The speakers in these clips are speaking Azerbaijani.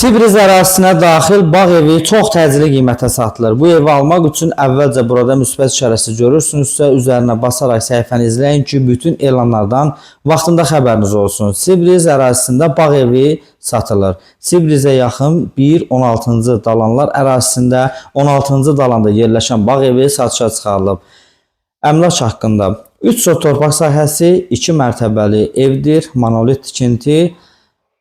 Sibriz ərazisinə daxil bağ evi çox təcili qiymətə satılır. Bu evi almaq üçün əvvəlcə burada müsbət işarəsi görürsünüzsə, üzərinə basaraq səhifəni izləyin ki, bütün elanlardan vaxtında xəbəriniz olsun. Sibriz ərazisində bağ evi satılır. Sibrizə yaxın 1-16-cı dalanlar ərazisində 16-cı dalanda yerləşən bağ evi satışa çıxarılıb. Əmlak haqqında 3 sot torpaq sahəsi 2 mərtəbəli evdir, monolit tikinti,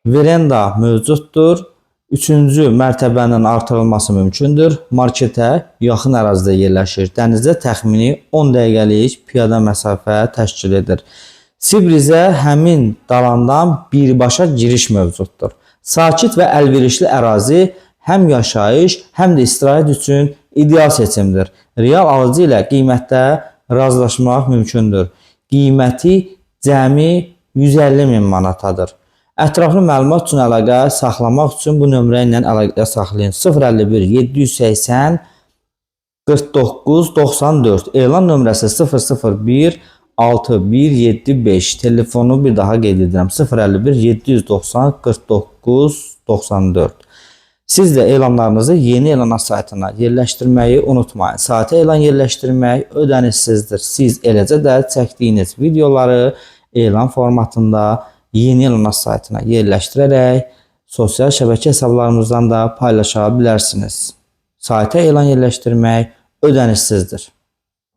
verenda mövcuddur. 3-cü mərtəbənin artırılması mümkündür. Marketə yaxın ərazidə yerləşir. Dənizə təxmini 10 dəqiqəlik piyada məsafə təşkil edir. Sibrizə həmin dalandan birbaşa giriş mövcuddur. Sakit və əlverişli ərazi həm yaşayış, həm də istirahət üçün ideal seçimdir. Real alıcı ilə qiymətdə razılaşmaq mümkündür. Qiyməti cəmi 150 min manatadır. Ətraflı məlumat üçün əlaqə saxlamaq üçün bu nömrə ilə əlaqə saxlayın. 051 780 49 94 elan nömrəsi 001 6175 telefonu bir daha qeyd edirəm 051 790 49 94. Siz də elanlarınızı yeni elan saytına yerləşdirməyi unutmayın. Sayta elan yerləşdirmək ödənişsizdir. Siz eləcə də çəkdiyiniz videoları elan formatında yeni elan saytına yerləşdirərək sosial şəbəkə hesablarımızdan da paylaşa bilərsiniz. Sayta elan yerləşdirmək ödənişsizdir.